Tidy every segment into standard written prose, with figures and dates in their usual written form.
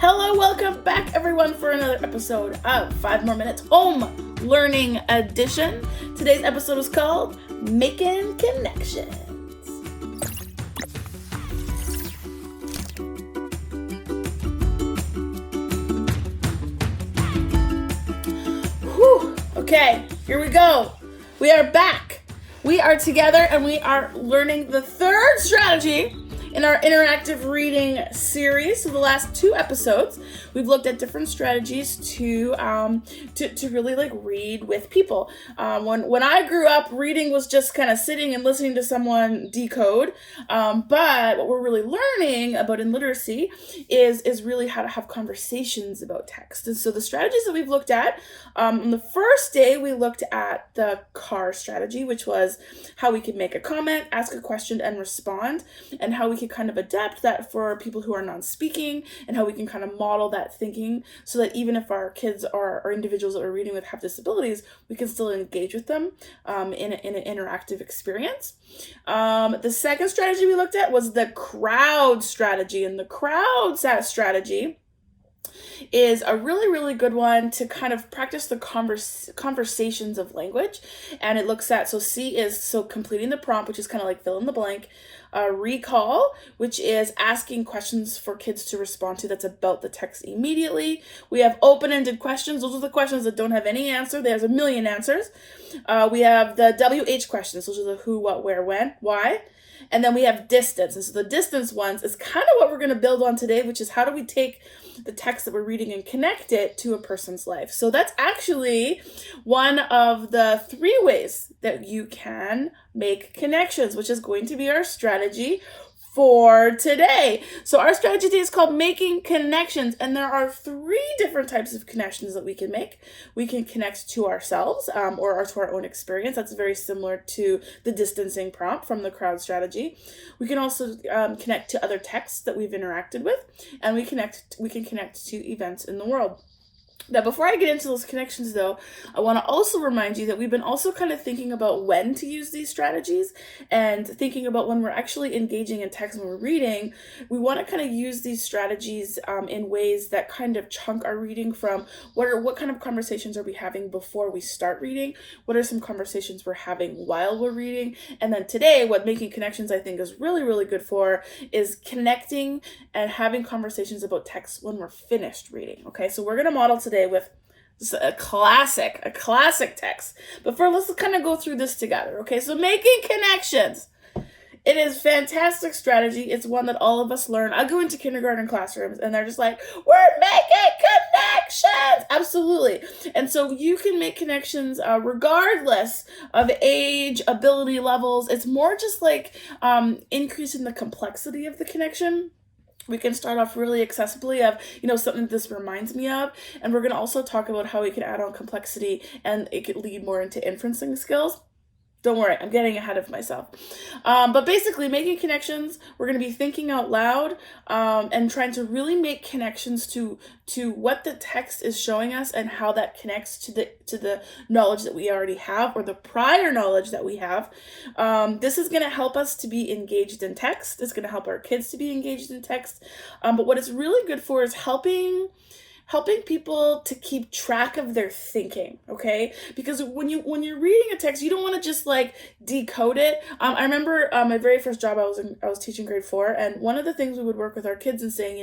Hello, welcome back everyone for another episode of 5 More Minutes Home Learning Edition. Today's episode is called Making Connections. Whew, okay, here we go. We are back. We are together and we are learning the third strategy in our interactive reading series. So the last 2 episodes, we've looked at different strategies to really read with people. When I grew up, reading was just kind of sitting and listening to someone decode. But what we're really learning about in literacy is really how to have conversations about text. And so the strategies that we've looked at, on the first day, we looked at the CAR strategy, which was how we could make a comment, ask a question, and respond, and how we could kind of adapt that for people who are non-speaking, and how we can kind of model that thinking so that even if our kids or individuals that we're reading with have disabilities, we can still engage with them in an interactive experience. The second strategy we looked at was the crowd strategy, and the crowd strategy is a really, really good one to kind of practice the conversations of language. And it looks at, so C is completing the prompt, which is kind of like fill in the blank. Recall, which is asking questions for kids to respond to that's about the text immediately. We have open-ended questions. Those are the questions that don't have any answer. There's a million answers. We have the WH questions. Those are the who, what, where, when, why. And then we have distance. And so the distance ones is kind of what we're going to build on today, which is how do we take the text that we're reading and connect it to a person's life. So that's actually one of the 3 ways that you can make connections, which is going to be our strategy for today. So our strategy today is called making connections, and there are 3 different types of connections that we can make. We can connect to ourselves or to our own experience. That's very similar to the distancing prompt from the crowd strategy. We can also connect to other texts that we've interacted with, and we can connect to events in the world. Now, before I get into those connections, though, I want to also remind you that we've been also kind of thinking about when to use these strategies and thinking about when we're actually engaging in text when we're reading. We want to kind of use these strategies in ways that kind of chunk our reading from what kind of conversations are we having before we start reading? What are some conversations we're having while we're reading? And then today, what making connections I think is really, really good for is connecting and having conversations about text when we're finished reading. Okay, so we're going to model today with a classic text. But first, let's kind of go through this together. Okay, so making connections. It is fantastic strategy. It's one that all of us learn. I go into kindergarten classrooms and they're just like, we're making connections. Absolutely. And so you can make connections regardless of age, ability levels. It's more just like increasing the complexity of the connection. We can start off really accessibly of, something this reminds me of. And we're going to also talk about how we can add on complexity and it could lead more into inferencing skills. Don't worry, I'm getting ahead of myself. But basically, making connections, we're going to be thinking out loud and trying to really make connections to what the text is showing us and how that connects to the knowledge that we already have or the prior knowledge that we have. This is going to help us to be engaged in text. It's going to help our kids to be engaged in text. But what it's really good for is helping people to keep track of their thinking, okay? Because when you're reading a text, you don't want to just decode it. I remember my very first job, I was teaching grade 4, and one of the things we would work with our kids and saying,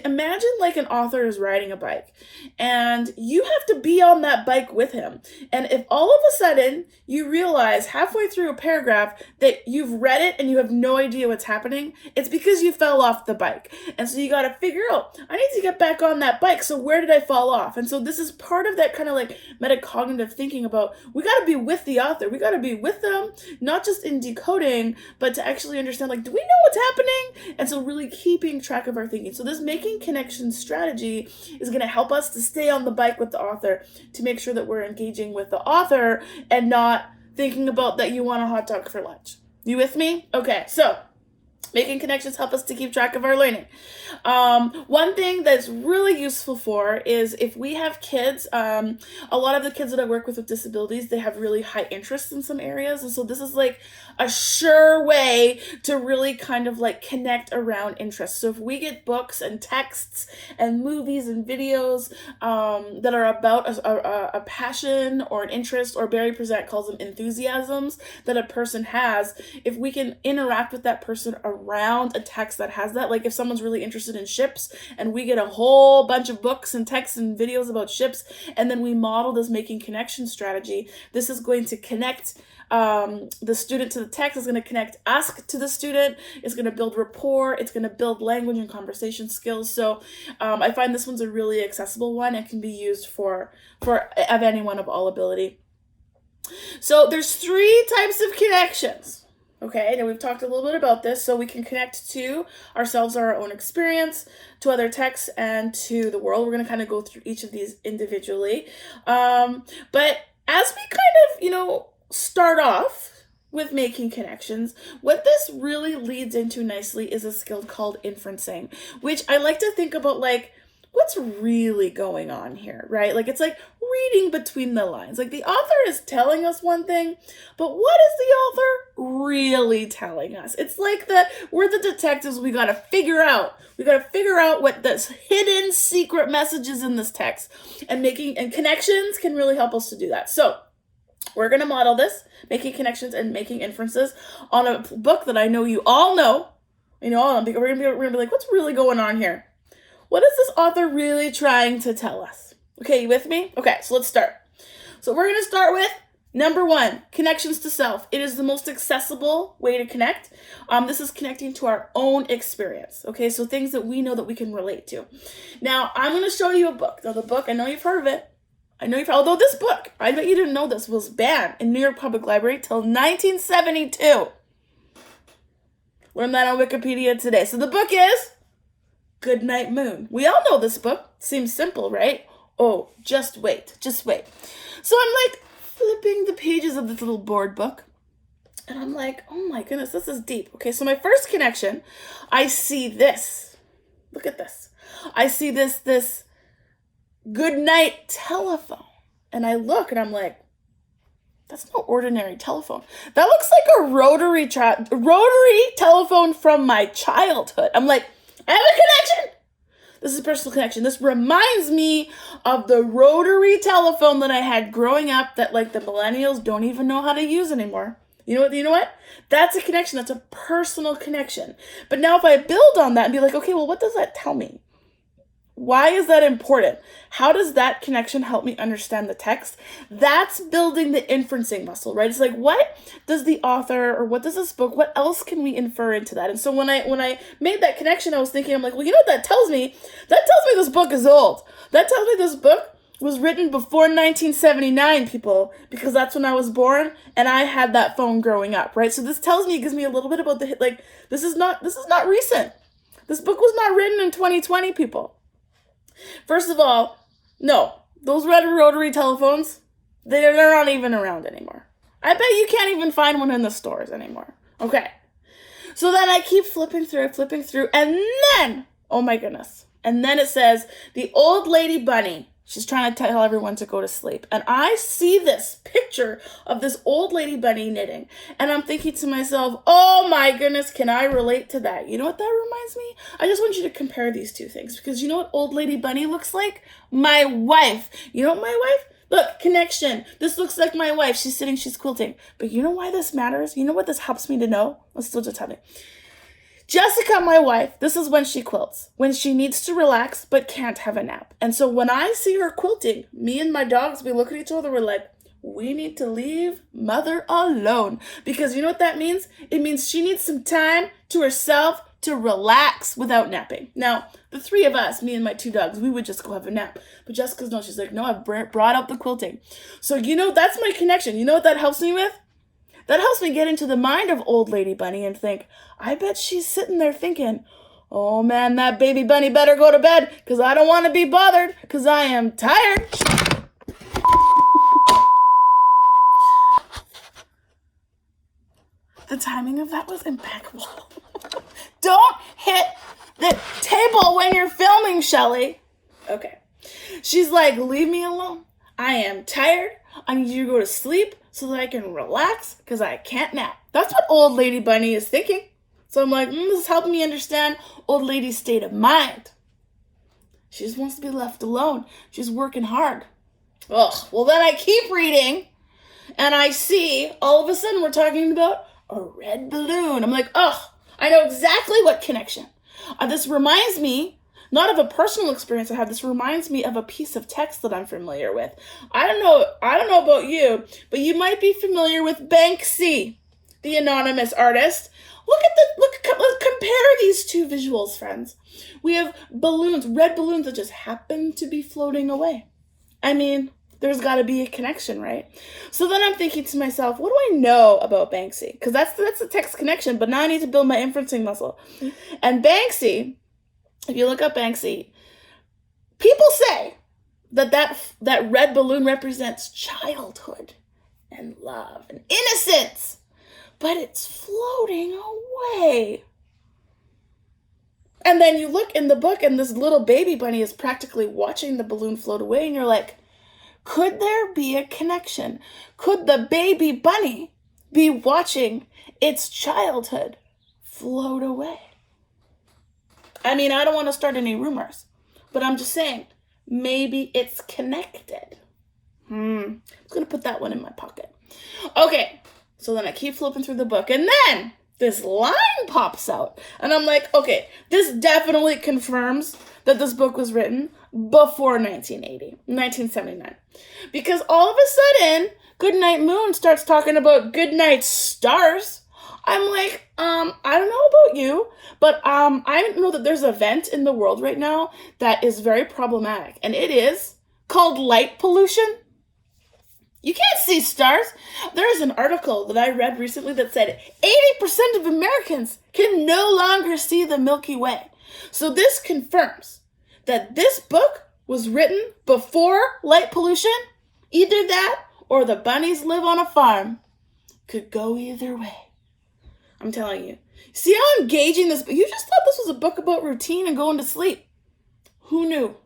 imagine an author is riding a bike, and you have to be on that bike with him. And if all of a sudden you realize halfway through a paragraph that you've read it and you have no idea what's happening, it's because you fell off the bike. And so you got to figure out, I need to get back on that bike. So where did I fall off? And so this is part of that kind of metacognitive thinking about, we got to be with the author. We got to be with them, not just in decoding, but to actually understand, do we know what's happening? And so really keeping track of our thinking. So this making connections strategy is going to help us to stay on the bike with the author, to make sure that we're engaging with the author and not thinking about that you want a hot dog for lunch. You with me? Okay, so Making connections help us to keep track of our learning. One thing that's really useful for is if we have kids, a lot of the kids that I work with disabilities, they have really high interests in some areas. And so this is like a sure way to really kind of like connect around interests. So if we get books and texts and movies and videos that are about a passion or an interest, or Barry Present calls them enthusiasms, that a person has, if we can interact with that person around a text that has that, like if someone's really interested in ships and we get a whole bunch of books and texts and videos about ships, and then we model this making connection strategy, this is going to connect the student to the text, is going to connect us to the student, it's going to build rapport, it's going to build language and conversation skills. So I find this one's a really accessible one and can be used for of anyone of all ability. So there's 3 types of connections. Okay, and we've talked a little bit about this. So we can connect to ourselves or our own experience, to other texts, and to the world. We're going to kind of go through each of these individually. But as we kind of, start off with making connections, what this really leads into nicely is a skill called inferencing, which I like to think about like, what's really going on here, right? Like it's like reading between the lines. Like the author is telling us one thing, but what is the author really telling us? It's like we're the detectives. We got to figure out what this hidden secret message is in this text, and connections can really help us to do that. So we're going to model this, making connections and making inferences, on a book that I know you all know. We're going to be like, what's really going on here? What is this author really trying to tell us? Okay, you with me? Okay, so let's start. So we're going to start with number 1, connections to self. It is the most accessible way to connect. This is connecting to our own experience. Okay, so things that we know that we can relate to. Now, I'm going to show you a book. Now, the book, I know you've heard of it. Although this book, I bet you didn't know this, was banned in New York Public Library till 1972. Learned that on Wikipedia today. So the book is Goodnight Moon. We all know this book. Seems simple, right? Oh, just wait. So I'm like flipping the pages of this little board book, and I'm like, oh my goodness, this is deep. Okay, so my first connection, I see this. Look at this. I see this goodnight telephone. And I look and I'm like, that's no ordinary telephone. That looks like a rotary telephone from my childhood. I'm like, I have a connection. This is a personal connection. This reminds me of the rotary telephone that I had growing up that like the millennials don't even know how to use anymore. You know what? That's a connection. That's a personal connection. But now if I build on that and be like, okay, well, what does that tell me? Why is that important? How does that connection help me understand the text? That's building the inferencing muscle, right? It's like, what does the author, or what does this book, what else can we infer into that? And so when I made that connection, I was thinking, I'm like, well, you know what that tells me? That tells me this book is old. That tells me this book was written before 1979, people, because that's when I was born and I had that phone growing up, right? So this tells me, it gives me a little bit about this is not recent. This book was not written in 2020, people. First of all, no, those red rotary telephones, they're not even around anymore. I bet you can't even find one in the stores anymore. Okay. So then I keep flipping through, and then, oh my goodness. And then it says, the old lady bunny. She's trying to tell everyone to go to sleep. And I see this picture of this old lady bunny knitting. And I'm thinking to myself, oh my goodness, can I relate to that? You know what that reminds me? I just want you to compare these two things. Because you know what old lady bunny looks like? My wife. You know what my wife? Look, connection. This looks like my wife. She's sitting, she's quilting. But you know why this matters? You know what this helps me to know? Let's still just tell me. Jessica, my wife, this is when she quilts, when she needs to relax but can't have a nap. And so when I see her quilting, me and my dogs, we look at each other, we're like, we need to leave mother alone. Because you know what that means? It means she needs some time to herself to relax without napping. Now, the 3 of us, me and my 2 dogs, we would just go have a nap. But Jessica's no, she's like, no, I've brought up the quilting. So you know, that's my connection. You know what that helps me with? That helps me get into the mind of old lady bunny and think, I bet she's sitting there thinking, oh man, that baby bunny better go to bed because I don't want to be bothered because I am tired. The timing of that was impeccable. Don't hit the table when you're filming, Shelly. Okay. She's like, leave me alone. I am tired. I need you to go to sleep so that I can relax because I can't nap. That's what old lady Bunny is thinking. So I'm like, this is helping me understand old lady's state of mind. She just wants to be left alone. She's working hard. Ugh. Well, then I keep reading and I see all of a sudden we're talking about a red balloon. I'm like, I know exactly what connection. This reminds me not of a personal experience I have. This reminds me of a piece of text that I'm familiar with. I don't know about you, but you might be familiar with Banksy, the anonymous artist. Let's compare these two visuals, friends. We have balloons, red balloons that just happen to be floating away. I mean, there's got to be a connection, right? So then I'm thinking to myself, what do I know about Banksy? Because that's the text connection, but now I need to build my inferencing muscle. And Banksy, if you look up Banksy, people say that red balloon represents childhood and love and innocence, but it's floating away. And then you look in the book and this little baby bunny is practically watching the balloon float away, and you're like, could there be a connection? Could the baby bunny be watching its childhood float away? I mean, I don't want to start any rumors, but I'm just saying, maybe it's connected. I'm going to put that one in my pocket. Okay, so then I keep flipping through the book, and then this line pops out, and I'm like, okay, this definitely confirms that this book was written before 1979. Because all of a sudden, Goodnight Moon starts talking about goodnight stars. I'm like, I don't know about you, but I know that there's an event in the world right now that is very problematic, and it is called light pollution. You can't see stars. There's an article that I read recently that said 80% of Americans can no longer see the Milky Way. So this confirms that this book was written before light pollution. Either that or the bunnies live on a farm. Could go either way. I'm telling you. See how engaging this, you just thought this was a book about routine and going to sleep. Who knew?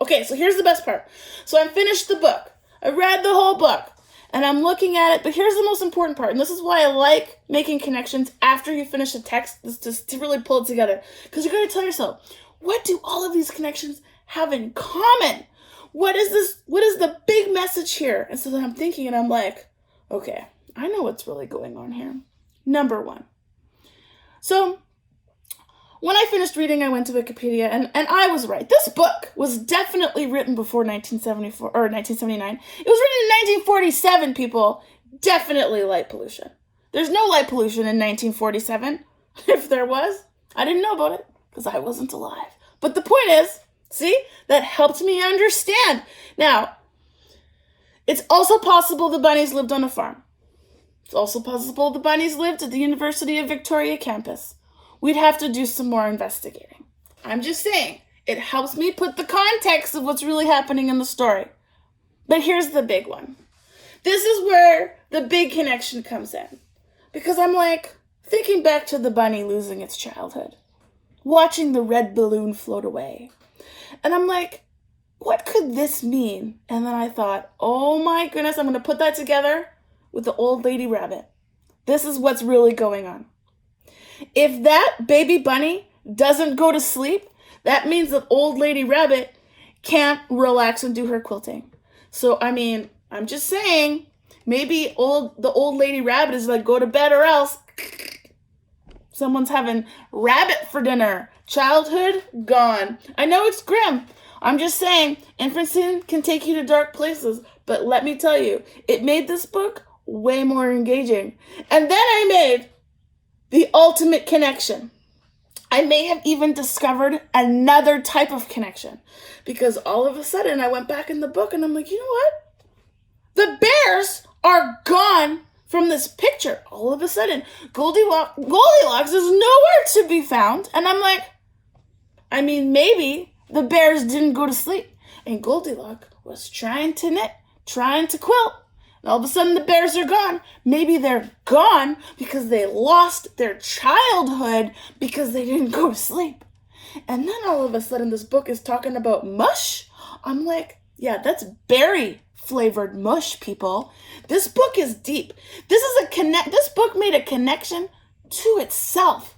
Okay, so here's the best part. So I finished the book. I read the whole book and I'm looking at it, but here's the most important part. And this is why I like making connections after you finish the text, just to really pull it together. Because you're going to tell yourself, what do all of these connections have in common? What is this? What is the big message here? And so then I'm thinking and I'm like, okay, I know what's really going on here. Number one. So when I finished reading, I went to Wikipedia and I was right. This book was definitely written before 1974 or 1979. It was written in 1947, people. Definitely light pollution. There's no light pollution in 1947. If there was, I didn't know about it because I wasn't alive. But the point is, see, that helped me understand. Now, it's also possible the bunnies lived on a farm. It's also possible the bunnies lived at the University of Victoria campus. We'd have to do some more investigating. I'm just saying, it helps me put the context of what's really happening in the story. But here's the big one. This is where the big connection comes in. Because I'm like, thinking back to the bunny losing its childhood, watching the red balloon float away. And I'm like, what could this mean? And then I thought, oh my goodness, I'm going to put that together with the old lady rabbit. This is what's really going on. If that baby bunny doesn't go to sleep, that means that old lady rabbit can't relax and do her quilting. So, I mean, I'm just saying, maybe the old lady rabbit is like, go to bed or else. Someone's having rabbit for dinner. Childhood gone. I know it's grim. I'm just saying, inferencing can take you to dark places. But let me tell you, it made this book way more engaging. And then I made the ultimate connection. I may have even discovered another type of connection. Because all of a sudden, I went back in the book and I'm like, you know what? The bears are gone from this picture. All of a sudden, Goldilocks is nowhere to be found. And I'm like, I mean, maybe the bears didn't go to sleep. And Goldilocks was trying to knit, trying to quilt. And all of a sudden the bears are gone. Maybe they're gone because they lost their childhood because they didn't go to sleep. And then all of a sudden this book is talking about mush. I'm like, yeah, that's berry flavored mush, people. This book is deep. This book made a connection to itself.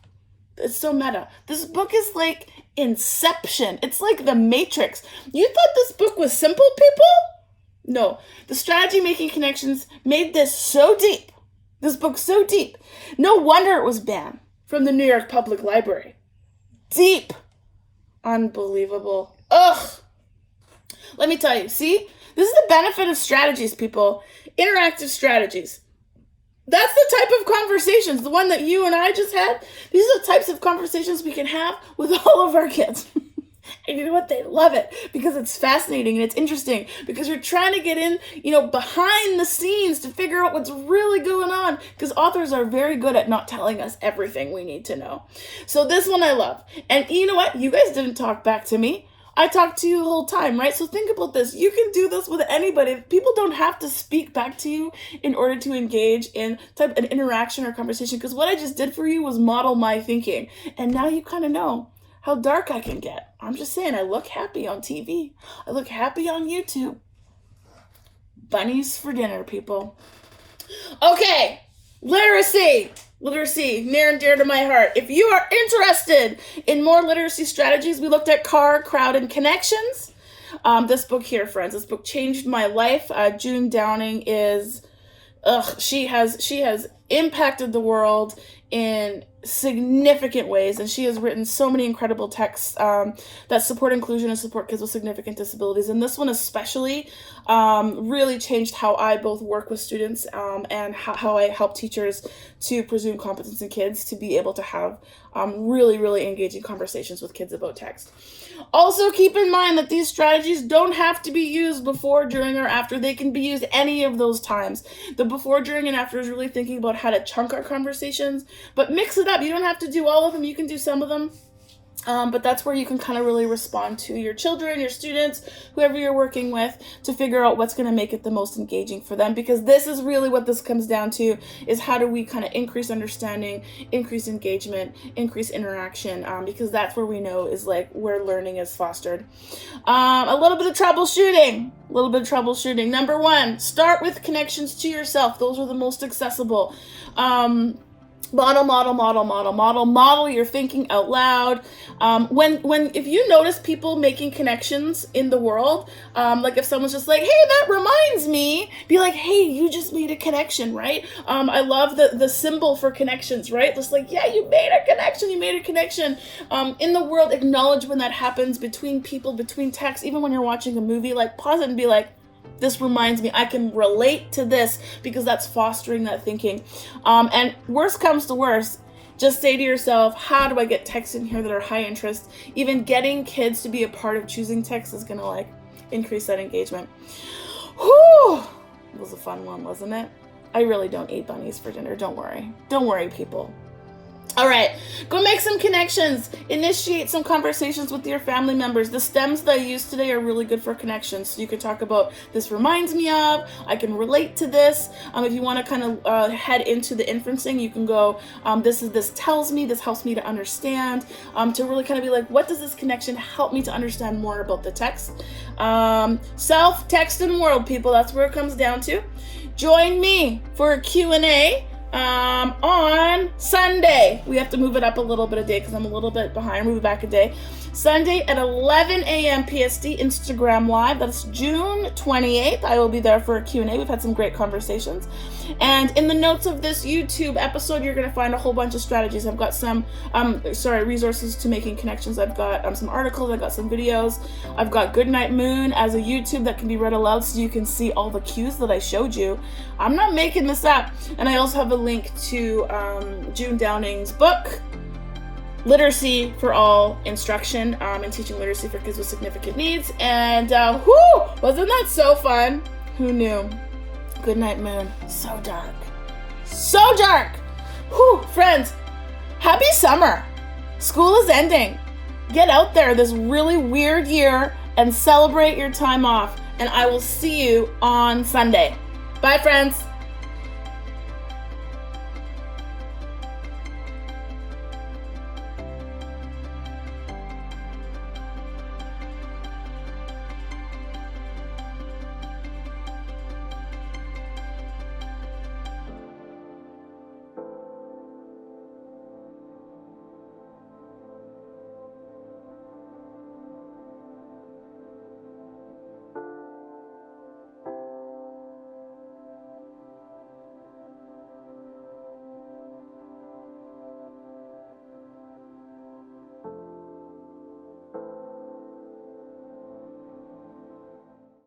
It's so meta. This book is like Inception. It's like the Matrix. You thought this book was simple, people? No. The strategy making connections made this so deep. This book so deep. No wonder it was banned from the New York Public Library. Deep. Unbelievable. Ugh. Let me tell you, see? This is the benefit of strategies, people. Interactive strategies. That's the type of conversations, the one that you and I just had. These are the types of conversations we can have with all of our kids. And you know what? They love it because it's fascinating and it's interesting because you're trying to get in, behind the scenes to figure out what's really going on because authors are very good at not telling us everything we need to know. So this one I love. And you know what? You guys didn't talk back to me. I talked to you the whole time, right? So think about this. You can do this with anybody. People don't have to speak back to you in order to engage in an interaction or conversation because what I just did for you was model my thinking. And now you kind of know how dark I can get. I'm just saying, I look happy on TV. I look happy on YouTube. Bunnies for dinner, people. Okay, literacy. Literacy, near and dear to my heart. If you are interested in more literacy strategies, we looked at CAR, crowd, and connections. This book here, friends, this book changed my life. June Downing she has impacted the world in significant ways, and she has written so many incredible texts that support inclusion and support kids with significant disabilities. And this one especially really changed how I both work with students and how I help teachers to presume competence in kids to be able to have really, really engaging conversations with kids about text. Also, keep in mind that these strategies don't have to be used before, during, or after. They can be used any of those times. The before, during, and after is really thinking about how to chunk our conversations, but mix it up. You don't have to do all of them. You can do some of them. But that's where you can kind of really respond to your children, your students, whoever you're working with, to figure out what's going to make it the most engaging for them. Because this is really what this comes down to, is how do we kind of increase understanding, increase engagement, increase interaction, because that's where we know is like where learning is fostered. A little bit of troubleshooting. Number one, start with connections to yourself. Those are the most accessible. Model your thinking out loud. If you notice people making connections in the world, like if someone's just like, hey, that reminds me, be like, hey, you just made a connection, right? I love the symbol for connections, right? Just like, yeah, you made a connection. In the world, acknowledge when that happens between people, between texts, even when you're watching a movie, like pause it and be like, this reminds me, I can relate to this, because that's fostering that thinking. And worst comes to worst, just say to yourself, how do I get texts in here that are high interest? Even getting kids to be a part of choosing text is going to increase that engagement. Whew! It was a fun one, wasn't it? I really don't eat bunnies for dinner. Don't worry, people. All right, go make some connections. Initiate some conversations with your family members. The stems that I used today are really good for connections. So you could talk about, this reminds me of, I can relate to this. If you want to kind of head into the inferencing, you can go, this tells me, this helps me to understand, to really kind of be like, what does this connection help me to understand more about the text? Self, text, and world, people, that's where it comes down to. Join me for a Q&A. On Sunday. We have to move it up a little bit a day because I'm a little bit behind. We'll be back a day. Sunday at 11 a.m. PST, Instagram Live. That's June 28th. I will be there for a Q&A. We've had some great conversations. And in the notes of this YouTube episode, you're going to find a whole bunch of strategies. I've got some, resources to making connections. I've got some articles. I've got some videos. I've got Goodnight Moon as a YouTube that can be read aloud so you can see all the cues that I showed you. I'm not making this up. And I also have a link to June Downing's book, Literacy for All Instruction, and Teaching Literacy for Kids with Significant Needs. And wasn't that so fun? Who knew? Goodnight Moon. So dark. Friends, happy summer. School is ending. Get out there this really weird year and celebrate your time off. And I will see you on Sunday. Bye, friends.